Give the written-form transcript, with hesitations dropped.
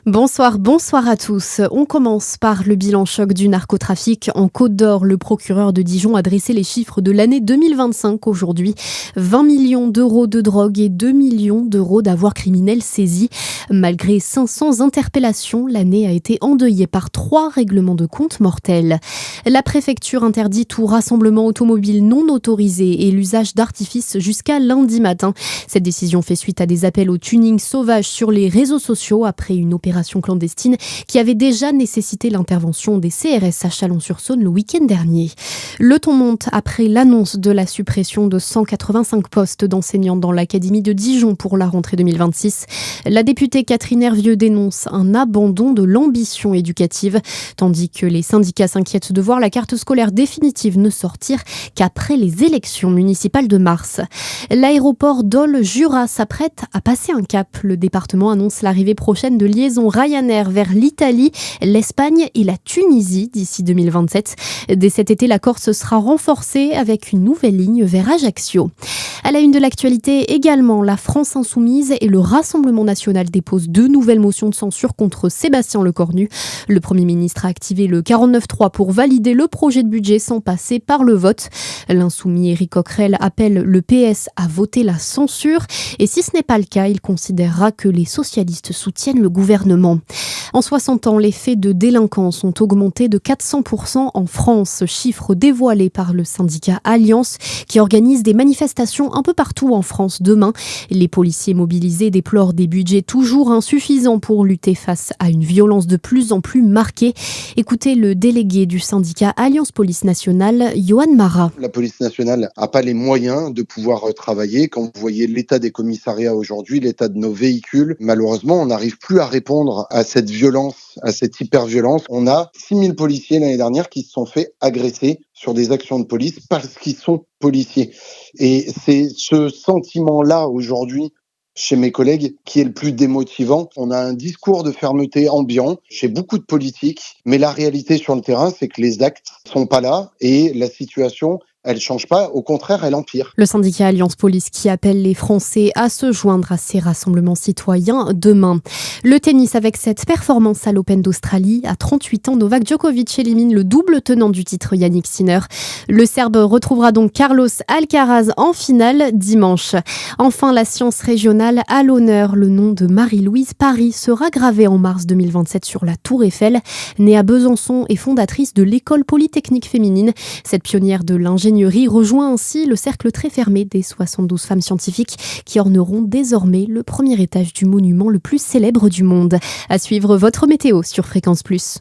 Bonsoir à tous. On commence par le bilan choc du narcotrafic en Côte d'Or. Le procureur de Dijon a dressé les chiffres de l'année 2025 aujourd'hui. 20 millions d'euros de drogue et 2 millions d'euros d'avoirs criminels saisis. Malgré 500 interpellations, l'année a été endeuillée par 3 règlements de compte mortels. La préfecture interdit tout rassemblement automobile non autorisé et l'usage d'artifices jusqu'à lundi matin. Cette décision fait suite à des appels au tuning sauvage sur les réseaux sociaux après une opération clandestine qui avait déjà nécessité l'intervention des CRS à Chalon-sur-Saône le week-end dernier. Le ton monte après l'annonce de la suppression de 185 postes d'enseignants dans l'académie de Dijon pour la rentrée 2026. La députée Catherine Hervieux dénonce un abandon de l'ambition éducative, tandis que les syndicats s'inquiètent de voir la carte scolaire définitive ne sortir qu'après les élections municipales de mars. L'aéroport Dole-Jura s'apprête à passer un cap. Le département annonce l'arrivée prochaine de liaisons Ryanair vers l'Italie, l'Espagne et la Tunisie d'ici 2027. Dès cet été, la Corse sera renforcée avec une nouvelle ligne vers Ajaccio. À la une de l'actualité également, la France Insoumise et le Rassemblement National déposent 2 nouvelles motions de censure contre Sébastien Lecornu. Le Premier ministre a activé le 49.3 pour valider le projet de budget sans passer par le vote. L'insoumis Éric Coquerel appelle le PS à voter la censure et si ce n'est pas le cas, il considérera que les socialistes soutiennent le gouvernement. En 60 ans, les faits de délinquance ont augmenté de 400% en France, chiffre dévoilé par le syndicat Alliance qui organise des manifestations un peu partout en France demain. Les policiers mobilisés déplorent des budgets toujours insuffisants pour lutter face à une violence de plus en plus marquée. Écoutez le délégué du syndicat Alliance Police Nationale, Johan Marat. La police nationale n'a pas les moyens de pouvoir travailler. Quand vous voyez l'état des commissariats aujourd'hui, l'état de nos véhicules, malheureusement, on n'arrive plus à répondre à cette violence, à cette hyper-violence. On a 6000 policiers l'année dernière qui se sont fait agresser sur des actions de police parce qu'ils sont policiers. Et c'est ce sentiment-là aujourd'hui chez mes collègues qui est le plus démotivant. On a un discours de fermeté ambiant chez beaucoup de politiques, mais la réalité sur le terrain, c'est que les actes sont pas là et la situation, elle change pas, au contraire, elle empire. Le syndicat Alliance Police qui appelle les Français à se joindre à ces rassemblements citoyens demain. Le tennis avec cette performance à l'Open d'Australie. À 38 ans, Novak Djokovic élimine le double tenant du titre Yannick Sinner. Le Serbe retrouvera donc Carlos Alcaraz en finale dimanche. Enfin, la science régionale à l'honneur. Le nom de Marie-Louise Paris sera gravé en mars 2027 sur la Tour Eiffel. Née à Besançon et fondatrice de l'école polytechnique féminine, cette pionnière de l'ingénierie rejoint ainsi le cercle très fermé des 72 femmes scientifiques qui orneront désormais le premier étage du monument le plus célèbre du monde. À suivre votre météo sur Fréquence Plus.